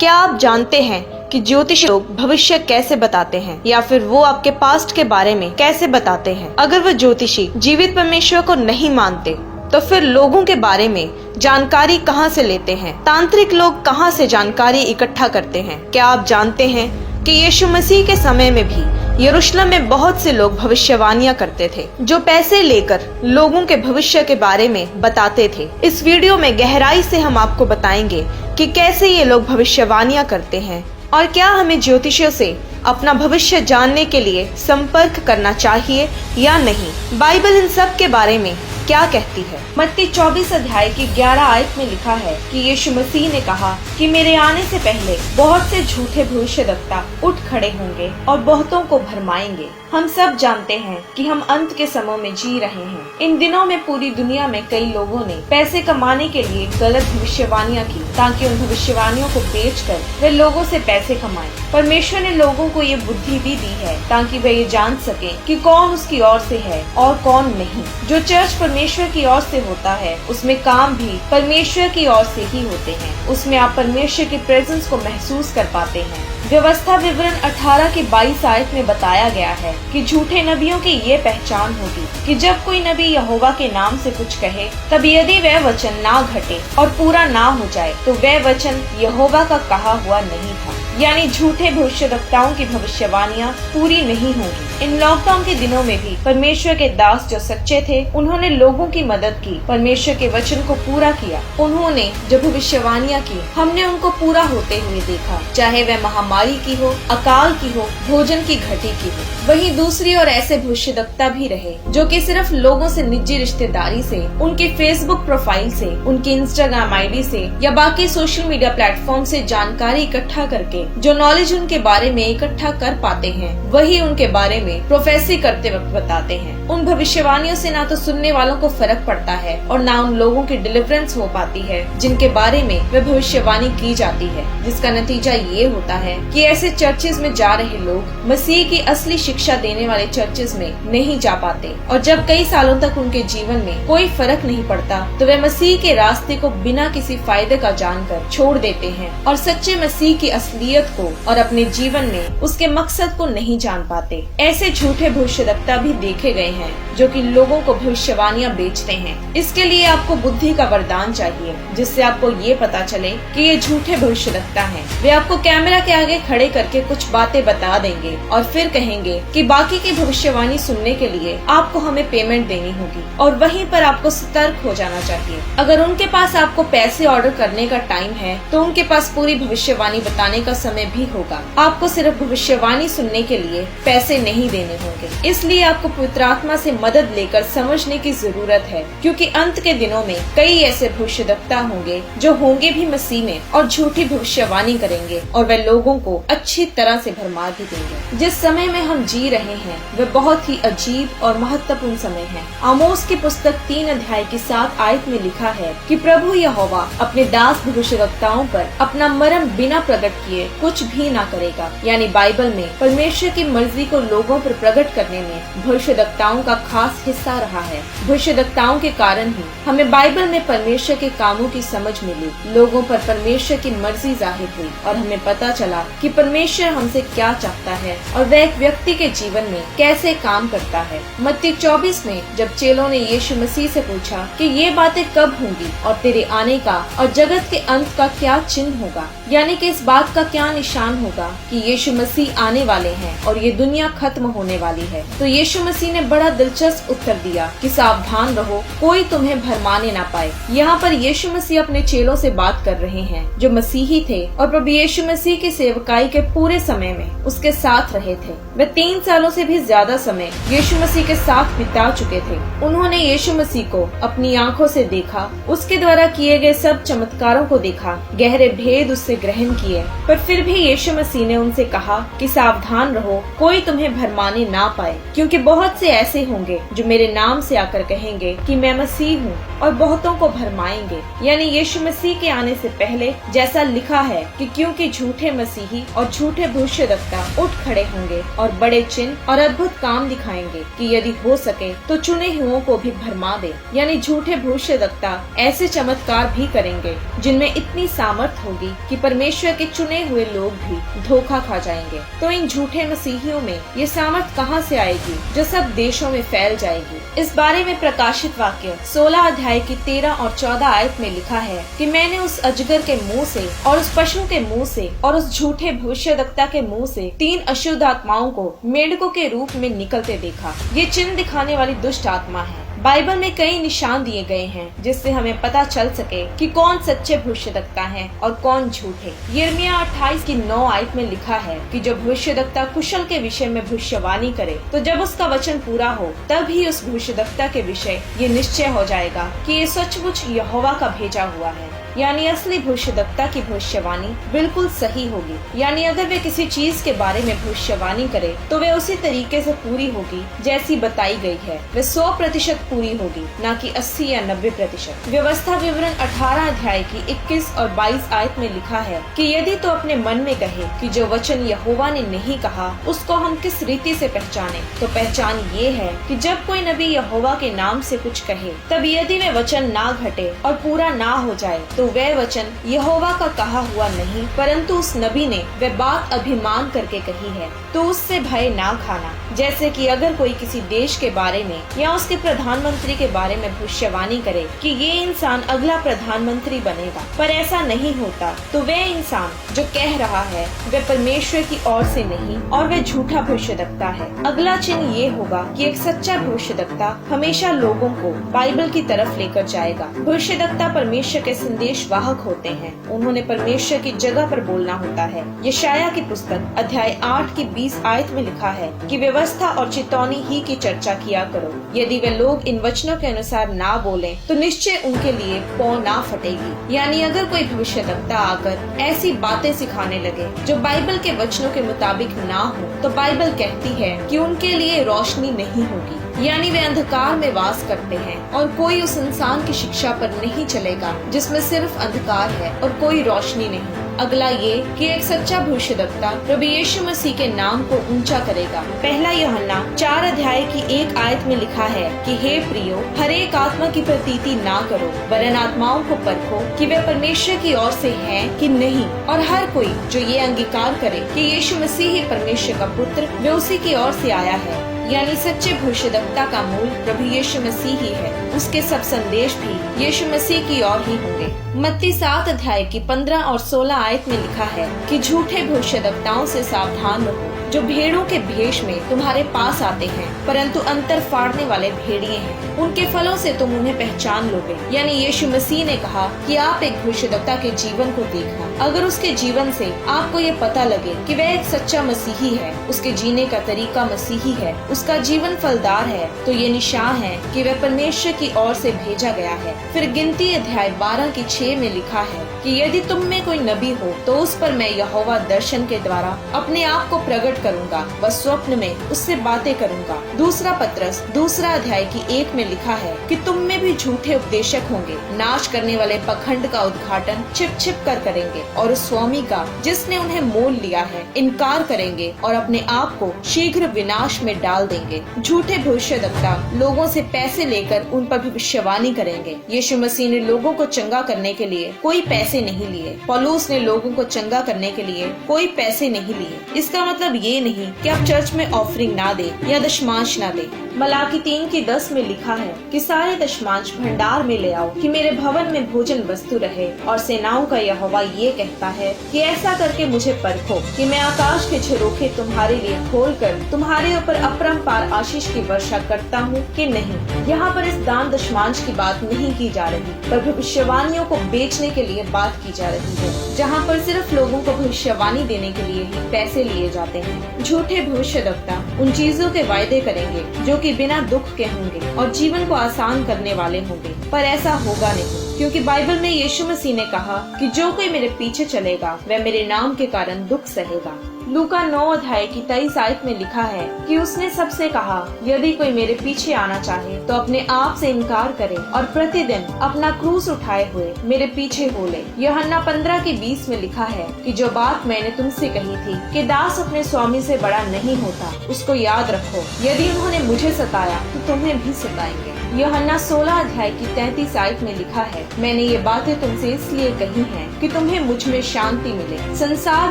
क्या आप जानते हैं कि ज्योतिषी लोग भविष्य कैसे बताते हैं या फिर वो आपके पास्ट के बारे में कैसे बताते हैं? अगर वह ज्योतिषी जीवित परमेश्वर को नहीं मानते तो फिर लोगों के बारे में जानकारी कहां से लेते हैं? तांत्रिक लोग कहां से जानकारी इकट्ठा करते हैं? क्या आप जानते हैं कि यीशु मसीह के समय में भी यरूशलेम में बहुत से लोग भविष्यवाणियां करते थे, जो पैसे लेकर लोगों के भविष्य के बारे में बताते थे। इस वीडियो में गहराई से हम आपको बताएंगे कि कैसे ये लोग भविष्यवाणियां करते हैं और क्या हमें ज्योतिषियों से अपना भविष्य जानने के लिए संपर्क करना चाहिए या नहीं। बाइबल इन सब के बारे में क्या कहती है? मत्ती 24 अध्याय की 11 आयत में लिखा है कि यीशु मसीह ने कहा कि मेरे आने से पहले बहुत से झूठे भविष्यद्वक्ता उठ खड़े होंगे और बहुतों को भरमाएंगे। हम सब जानते हैं कि हम अंत के समय में जी रहे हैं। इन दिनों में पूरी दुनिया में कई लोगों ने पैसे कमाने के लिए गलत भविष्यवाणियां की ताकि उन भविष्यवाणियों को बेचकर वे लोगों से पैसे कमाएं। परमेश्वर ने लोगों को ये बुद्धि भी दी है ताकि वे ये जान सके कि कौन उसकी ओर से है और कौन नहीं। जो चर्च परमेश्वर की ओर से होता है उसमें काम भी परमेश्वर की ओर से ही होते हैं। उसमें आप परमेश्वर की प्रेजेंस को महसूस कर पाते हैं। व्यवस्था विवरण 18 की 22 आयत में बताया गया है कि झूठे नबियों की ये पहचान होगी कि जब कोई नबी यहोवा के नाम से कुछ कहे, तब यदि वह वचन ना घटे और पूरा ना हो जाए तो वह वचन यहोवा का कहा हुआ नहीं था। यानी झूठे भविष्यद्वक्ताओं की भविष्यवाणियां पूरी नहीं होगी। इन लॉकडाउन के दिनों में भी परमेश्वर के दास जो सच्चे थे, उन्होंने लोगों की मदद की, परमेश्वर के वचन को पूरा किया। उन्होंने जो भविष्यवाणियां की, हमने उनको पूरा होते हुए देखा, चाहे वह महामारी की हो, अकाल की हो, भोजन की घटी की हो। वहीं दूसरी ओर ऐसे भविष्यद्वक्ता भी रहे जो कि सिर्फ लोगों से निजी रिश्तेदारी से, उनके फेसबुक प्रोफाइल से, उनके इंस्टाग्राम आईडी से या बाकी सोशल मीडिया प्लेटफॉर्म से जानकारी इकट्ठा करके जो नॉलेज उनके बारे में इकट्ठा कर पाते हैं, वही उनके बारे में प्रोफेसी करते वक्त बताते हैं। उन भविष्यवाणियों से ना तो सुनने वालों को फर्क पड़ता है और ना उन लोगों की डिलीवरेंस हो पाती है जिनके बारे में वह भविष्यवाणी की जाती है, जिसका नतीजा ये होता है कि ऐसे चर्चेज में जा रहे लोग मसीह की असली शिक्षा देने वाले चर्चेज में नहीं जा पाते और जब कई सालों तक उनके जीवन में कोई फर्क नहीं पड़ता तो वे मसीह के रास्ते को बिना किसी फायदे का जानकर छोड़ देते हैं और सच्चे मसीह की असलियत को और अपने जीवन में उसके मकसद को नहीं जान पाते। ऐसे झूठे भविष्यद्वक्ता भी देखे गए हैं जो कि लोगों को भविष्यवाणियां बेचते हैं। इसके लिए आपको बुद्धि का वरदान चाहिए जिससे आपको ये पता चले कि ये झूठे भविष्यद्वक्ता हैं। वे आपको कैमरा के आगे खड़े करके कुछ बातें बता देंगे और फिर कहेंगे कि बाकी की भविष्यवाणी सुनने के लिए आपको हमें पेमेंट देनी होगी और वहीं पर आपको सतर्क हो जाना चाहिए। अगर उनके पास आपको पैसे ऑर्डर करने का टाइम है तो उनके पास पूरी भविष्यवाणी बताने का समय भी होगा। आपको सिर्फ भविष्यवाणी सुनने के लिए पैसे नहीं देने होंगे। इसलिए आपको पवित्र आत्मा से मदद लेकर समझने की जरूरत है, क्योंकि अंत के दिनों में कई ऐसे भविष्यद्वक्ता होंगे जो होंगे भी मसीह में और झूठी भविष्यवाणी करेंगे और वे लोगों को अच्छी तरह से भरमा भी देंगे। जिस समय में हम जी रहे हैं वह बहुत ही अजीब और महत्वपूर्ण समय है। आमोस की पुस्तक 3 अध्याय की 7 आयत में लिखा है कि प्रभु यहोवा अपने दास भविष्यद्वक्ताओं पर अपना मर्म बिना प्रकट किए कुछ भी ना करेगा। यानी बाइबल में परमेश्वर की मर्जी को लोगों पर प्रकट करने में भविष्यद्वक्ताओं का खास हिस्सा रहा है। भविष्यद्वक्ताओं के कारण ही हमें बाइबल में परमेश्वर के कामों की समझ मिली, लोगों पर परमेश्वर की मर्जी जाहिर हुई और हमें पता चला कि परमेश्वर हमसे क्या चाहता है और वह एक व्यक्ति के जीवन में कैसे काम करता है। मत्ती 24 में जब चेलों ने यीशु मसीह से पूछा कि ये बातें कब होंगी और तेरे आने का और जगत के अंत का क्या चिन्ह होगा, यानी कि इस बात का क्या निशान होगा कि यीशु मसीह आने वाले हैं और ये दुनिया खत्म होने वाली है, तो यीशु मसीह ने बड़ा दिलचस्प उत्तर दिया कि सावधान रहो, कोई तुम्हें भरमाने ना पाए। यहाँ पर यीशु मसीह अपने चेलों से बात कर रहे हैं जो मसीही थे और प्रभु यीशु मसीह की सेवकाई के पूरे समय में उसके साथ रहे थे। वे 3 सालों से भी ज्यादा समय यीशु मसीह के साथ बिता चुके थे। उन्होंने यीशु मसीह को अपनी आंखों से देखा, उसके द्वारा किए गए सब चमत्कारों को देखा, गहरे भेद उससे ग्रहण किए, पर फिर भी यीशु मसीह ने उनसे कहा कि सावधान रहो, कोई तुम्हें भरमाने ना पाए, क्योंकि बहुत से ऐसे होंगे जो मेरे नाम से आकर कहेंगे कि मैं मसीह हूँ और बहुतों को भरमाएंगे। यानी यीशु मसीह के आने से पहले जैसा लिखा है कि क्योंकि झूठे मसीही और झूठे भविष्यद्वक्ता उठ खड़े होंगे और बड़े चिन्ह और अद्भुत काम दिखाएंगे कि यदि हो सके तो चुने हुओं को भी भरमा दे। यानी झूठे भविष्यद्वक्ता ऐसे चमत्कार भी करेंगे जिनमें इतनी सामर्थ होगी कि परमेश्वर के चुने हुए लोग भी धोखा खा जाएंगे। तो इन झूठे मसीहियों में ये सामर्थ कहाँ से आएगी जो सब देशों में फैल जाएगी? इस बारे में प्रकाशित वाक्य 16 अध्याय की 13 और 14 आयत में लिखा है कि मैंने उस अजगर के मुंह से और उस पशु के मुंह से और उस झूठे भविष्यवक्ता के मुंह से 3 अशुद्ध आत्माओं को मेंढकों के रूप में निकलते देखा। ये चिन्ह दिखाने वाली दुष्ट आत्मा है। बाइबल में कई निशान दिए गए हैं जिससे हमें पता चल सके कि कौन सच्चे भविष्यवक्ता हैं और कौन झूठे। यिर्मयाह 28 की 9 आयत में लिखा है कि जो भविष्यवक्ता कुशल के विषय में भविष्यवाणी करे तो जब उसका वचन पूरा हो तब ही उस भविष्यवक्ता के विषय ये निश्चय हो जाएगा कि ये सचमुच यहोवा का भेजा हुआ है। यानी असली भविष्यवक्ता की भविष्यवाणी बिल्कुल सही होगी। यानी अगर वे किसी चीज के बारे में भविष्यवाणी करे तो वे उसी तरीके से पूरी होगी जैसी बताई गई है। वे 100% पूरी होगी, न कि 80 या 90%। व्यवस्था विवरण 18 अध्याय की 21 और 22 आयत में लिखा है कि यदि तो अपने मन में कहे कि जो वचन यहोवा ने नहीं कहा उसको हम किस रीति से पहचाने, तो पहचान ये है कि जब कोई नबी यहोवा के नाम से कुछ कहे तब यदि वे वचन ना घटे और पूरा ना हो जाए तो वह वचन यहोवा का कहा हुआ नहीं, परंतु उस नबी ने वह बात अभिमान करके कही है, तो उससे भय ना खाना। जैसे कि अगर कोई किसी देश के बारे में या उसके प्रधानमंत्री के बारे में भविष्यवाणी करे कि ये इंसान अगला प्रधानमंत्री बनेगा, पर ऐसा नहीं होता, तो वह इंसान जो कह रहा है वह परमेश्वर की ओर से नहीं और वह झूठा भविष्यवक्ता है। अगला चिन्ह ये होगा कि एक सच्चा भविष्यवक्ता हमेशा लोगों को बाइबल की तरफ लेकर जाएगा। भविष्यवक्ता परमेश्वर के संदेश वाहक होते हैं। उन्होंने परमेश्वर की जगह पर बोलना होता है। यशायाह की पुस्तक अध्याय 8 की 20 आयत में लिखा है कि व्यवस्था और चितौनी ही की चर्चा किया करो। यदि वे लोग इन वचनों के अनुसार ना बोलें तो निश्चय उनके लिए पौ ना फटेगी। यानी अगर कोई भविष्यवक्ता आकर ऐसी बातें सिखाने लगे जो बाइबल के वचनों के मुताबिक ना हो, तो बाइबल कहती है कि उनके लिए रोशनी नहीं होगी। यानी वे अंधकार में वास करते हैं और कोई उस इंसान की शिक्षा पर नहीं चलेगा जिसमें सिर्फ अंधकार है और कोई रोशनी नहीं। अगला ये कि एक सच्चा भविष्यवक्ता प्रभु यीशु मसीह के नाम को ऊंचा करेगा। पहला यूहन्ना 4 अध्याय की 1 आयत में लिखा है कि हे प्रियो, हर एक आत्मा की प्रतीति ना करो, वरन आत्माओं को परखो कि वे परमेश्वर की ओर से हैं कि नहीं, और हर कोई जो ये अंगीकार करे कि यीशु मसीह ही परमेश्वर का पुत्र, वे उसी की ओर से आया है। यानी सच्चे भविष्यवक्ता का मूल प्रभु यीशु मसीह ही है। उसके सब संदेश भी यीशु मसीह की ओर ही होंगे। मत्ती 7 अध्याय की 15 और 16 आयत में लिखा है कि झूठे भविष्यवक्ताओं से सावधान रहो, जो भेड़ों के भेष में तुम्हारे पास आते हैं, परंतु अंतर फाड़ने वाले भेड़िए हैं। उनके फलों से तुम उन्हें पहचान लोगे। यानी यीशु मसीह ने कहा कि आप एक भविष्यवक्ता के जीवन को देखना। अगर उसके जीवन से आपको ये पता लगे कि वह एक सच्चा मसीही है, उसके जीने का तरीका मसीही है, उसका जीवन फलदार है, तो ये निशान है कि वह परमेश्वर की ओर से भेजा गया है। फिर गिनती अध्याय 12 की 6 में लिखा है कि यदि तुम में कोई नबी हो तो उस पर मैं यहोवा दर्शन के द्वारा अपने आप को प्रकट करूंगा, व स्वप्न में उससे बातें करूंगा। दूसरा पत्रस 2 अध्याय की 1 में लिखा है कि तुम में भी झूठे उपदेशक होंगे, नाश करने वाले पखंड का उद्घाटन छिप छिप कर करेंगे और उस स्वामी का जिसने उन्हें मोल लिया है इनकार करेंगे और अपने आप को शीघ्र विनाश में डाल देंगे। झूठे भविष्यवक्ता लोगों से पैसे लेकर उन पर भविष्यवाणी करेंगे। यीशु मसीह ने लोगों को चंगा करने के लिए कोई पैसे नहीं लिए। पौलुस ने लोगों को चंगा करने के लिए कोई पैसे नहीं लिए। इसका मतलब ये नहीं कि आप चर्च में ऑफरिंग ना दे या दशमांश ना दे। मलाकी 3 की 10 में लिखा है कि सारे दशमांश भंडार में ले आओ कि मेरे भवन में भोजन वस्तु रहे। और सेनाओं का यहोवा ये कहता है कि ऐसा करके मुझे परखो कि मैं आकाश के झरोखे तुम्हारे लिए खोलकर तुम्हारे ऊपर अपरंपार आशीष की वर्षा करता हूँ कि नहीं। यहाँ पर इस दान दशमांश की बात नहीं की जा रही, पर भविष्यवाणियों को बेचने के लिए बात की जा रही है, जहाँ पर सिर्फ लोगों को भविष्यवाणी देने के लिए ही पैसे लिए जाते हैं। झूठे भविष्यवक्ता उन चीजों के वायदे करेंगे जो कि बिना दुख के होंगे और जीवन को आसान करने वाले होंगे, पर ऐसा होगा नहीं, क्योंकि बाइबल में यीशु मसीह ने कहा कि जो कोई मेरे पीछे चलेगा वह मेरे नाम के कारण दुख सहेगा। लूका 9 अध्याय की 23 आयत में लिखा है कि उसने सबसे कहा, यदि कोई मेरे पीछे आना चाहे तो अपने आप से इनकार करे और प्रतिदिन अपना क्रूस उठाए हुए मेरे पीछे हो ले। यूहन्ना 15 की 20 में लिखा है कि जो बात मैंने तुमसे कही थी कि दास अपने स्वामी से बड़ा नहीं होता, उसको याद रखो। यदि उन्होंने मुझे सताया तो तुम्हें भी सताएंगे। यूहन्ना 16 अध्याय की 33 आयत में लिखा है, मैंने ये बातें तुमसे इसलिए कही हैं कि तुम्हें मुझ में शांति मिले। संसार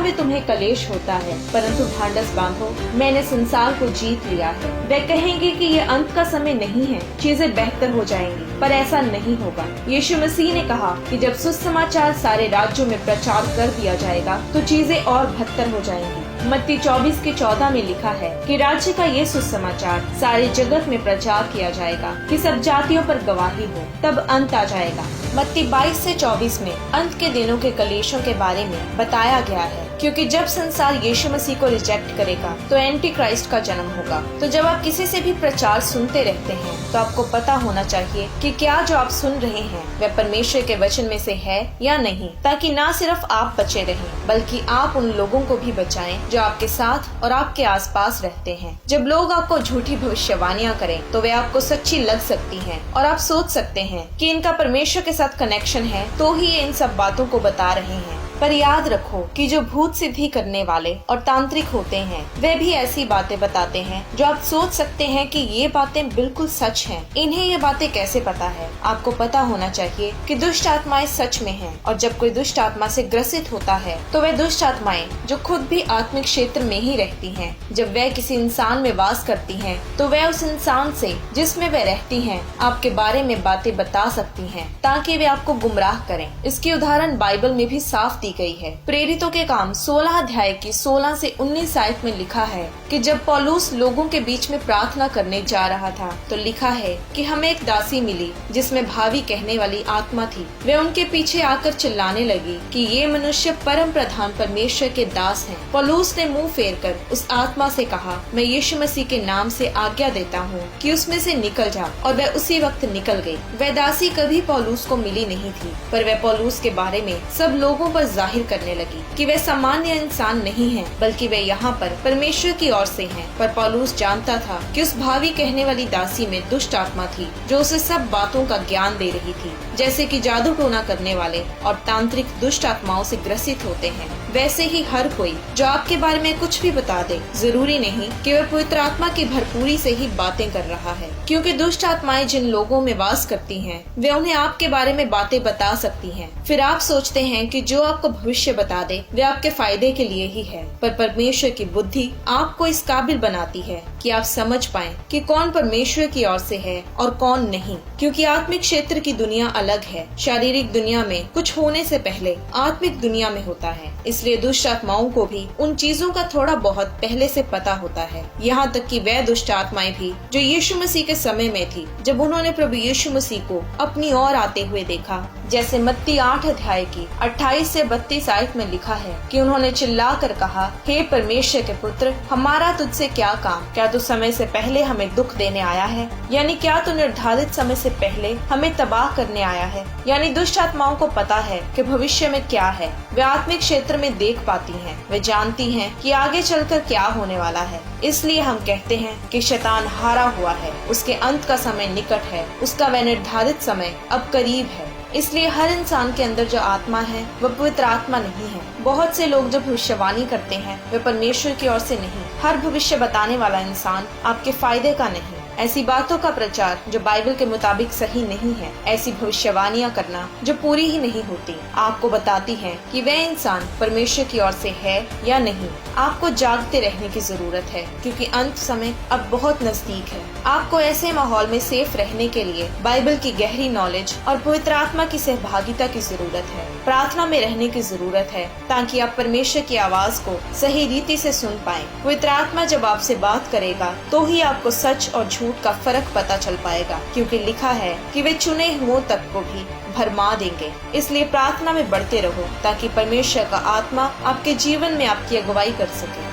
में तुम्हें कलेश होता है, परंतु ढांढस बांधो, मैंने संसार को जीत लिया है। वे कहेंगे कि ये अंत का समय नहीं है, चीजें बेहतर हो जाएंगी, पर ऐसा नहीं होगा। यीशु मसीह ने कहा कि जब सुसमाचार सारे राज्यों में प्रचार कर दिया जाएगा तो चीजें और बेहतर हो जाएंगी। मत्ती 24 के 14 में लिखा है कि राज्य का ये सुसमाचार सारे जगत में प्रचार किया जाएगा कि सब जातियों पर गवाही हो, तब अंत आ जाएगा। मत्ती 22 से 24 में अंत के दिनों के कलेशों के बारे में बताया गया है, क्योंकि जब संसार यीशु मसीह को रिजेक्ट करेगा तो एंटी क्राइस्ट का जन्म होगा। तो जब आप किसी से भी प्रचार सुनते रहते हैं तो आपको पता होना चाहिए कि क्या जो आप सुन रहे हैं वह परमेश्वर के वचन में से है या नहीं, ताकि न सिर्फ आप बचे रहें बल्कि आप उन लोगों को भी बचाएं जो आपके साथ और आपके आसपास रहते हैं। जब लोग आपको झूठी भविष्यवाणियां करें तो वे आपको सच्ची लग सकती हैं और आप सोच सकते हैं कि इनका परमेश्वर के साथ कनेक्शन है तो ही ये इन सब बातों को बता रहे हैं। पर याद रखो कि जो भूत सिद्धि करने वाले और तांत्रिक होते हैं वे भी ऐसी बातें बताते हैं जो आप सोच सकते हैं कि ये बातें बिल्कुल सच हैं। इन्हें ये बातें कैसे पता है? आपको पता होना चाहिए कि दुष्ट आत्माएं सच में हैं, और जब कोई दुष्ट आत्मा से ग्रसित होता है तो वह दुष्ट आत्माएं जो खुद भी आत्मिक क्षेत्र में ही रहती हैं, जब वह किसी इंसान में वास करती हैं तो वह उस इंसान से जिसमें वह रहती हैं आपके बारे में बातें बता सकती हैं ताकि वे आपको गुमराह करें। इसकी उदाहरण बाइबल में भी साफ गई है। प्रेरितों के काम 16 अध्याय की 16 से 19 आयत में लिखा है कि जब पौलुस लोगों के बीच में प्रार्थना करने जा रहा था तो लिखा है कि हमें एक दासी मिली जिसमें भावी कहने वाली आत्मा थी। वे उनके पीछे आकर चिल्लाने लगी कि ये मनुष्य परम प्रधान परमेश्वर के दास हैं। पौलुस ने मुंह फेर कर उस आत्मा से कहा, मैं यीशु मसीह के नाम से आज्ञा देता हूँ कि उसमें से निकल जा, और वह उसी वक्त निकल गई। वह दासी कभी पौलुस को मिली नहीं थी, पर वह पौलुस के बारे में सब लोगों पर जाहिर करने लगी कि वे सामान्य इंसान नहीं हैं, बल्कि वे यहाँ पर परमेश्वर की ओर से हैं। पर पौलुस जानता था कि उस भावी कहने वाली दासी में दुष्ट आत्मा थी जो उसे सब बातों का ज्ञान दे रही थी। जैसे कि जादू टोना करने वाले और तांत्रिक दुष्ट आत्माओं से ग्रसित होते हैं, वैसे ही हर कोई जो आपके बारे में कुछ भी बता दे, जरूरी नहीं कि वह पवित्र आत्मा की भरपूरी से ही बातें कर रहा है, क्योंकि दुष्ट आत्माएं जिन लोगों में वास करती हैं, वे उन्हें आपके बारे में बातें बता सकती हैं। फिर आप सोचते हैं कि जो आपको भविष्य बता दे वे आपके फायदे के लिए ही है, पर परमेश्वर की बुद्धि आपको इस काबिल बनाती है कि आप समझ पाएं कि कौन परमेश्वर की ओर से है और कौन नहीं, क्योंकि आत्मिक क्षेत्र की दुनिया अलग है। शारीरिक दुनिया में कुछ होने से पहले आत्मिक दुनिया में होता है, इसलिए दुष्ट आत्माओं को भी उन चीजों का थोड़ा बहुत पहले से पता होता है। यहाँ तक कि वह दुष्ट आत्माएं भी जो यीशु मसीह के समय में थी, जब उन्होंने प्रभु यीशु मसीह को अपनी ओर आते हुए देखा, जैसे मत्ती 8 अध्याय की 28 से 32 आयत में लिखा है कि उन्होंने चिल्ला कर कहा, हे परमेश्वर के पुत्र, हमारा तुझसे क्या काम? क्या तू समय से पहले हमें दुख देने आया है? यानी क्या तू निर्धारित समय से पहले हमें तबाह करने आया है? यानी दुष्ट आत्माओं को पता है कि भविष्य में क्या है। वे आत्मिक क्षेत्र में देख पाती हैं, वे जानती हैं कि आगे चलकर क्या होने वाला है। इसलिए हम कहते हैं कि शैतान हारा हुआ है, उसके अंत का समय निकट है, उसका वह निर्धारित समय अब करीब है। इसलिए हर इंसान के अंदर जो आत्मा है वह पवित्र आत्मा नहीं है। बहुत से लोग जो भविष्यवाणी करते हैं वे परमेश्वर की ओर से नहीं। हर भविष्य बताने वाला इंसान आपके फायदे का नहीं। ऐसी बातों का प्रचार जो बाइबल के मुताबिक सही नहीं है, ऐसी भविष्यवाणियां करना जो पूरी ही नहीं होती, आपको बताती है कि वह इंसान परमेश्वर की ओर से है या नहीं। आपको जागते रहने की जरूरत है, क्योंकि अंत समय अब बहुत नजदीक है। आपको ऐसे माहौल में सेफ रहने के लिए बाइबल की गहरी नॉलेज और पवित्र आत्मा की सहभागिता की जरूरत है। प्रार्थना में रहने की जरूरत है ताकि आप परमेश्वर की आवाज को सही रीति से सुन पाएं। पवित्र आत्मा जब आपसे बात करेगा तो ही आपको सच और झूठ का फर्क पता चल पाएगा, क्योंकि लिखा है कि वे चुने हुओं तक को भी भरमा देंगे। इसलिए प्रार्थना में बढ़ते रहो ताकि परमेश्वर का आत्मा आपके जीवन में आपकी अगुवाई कर सके।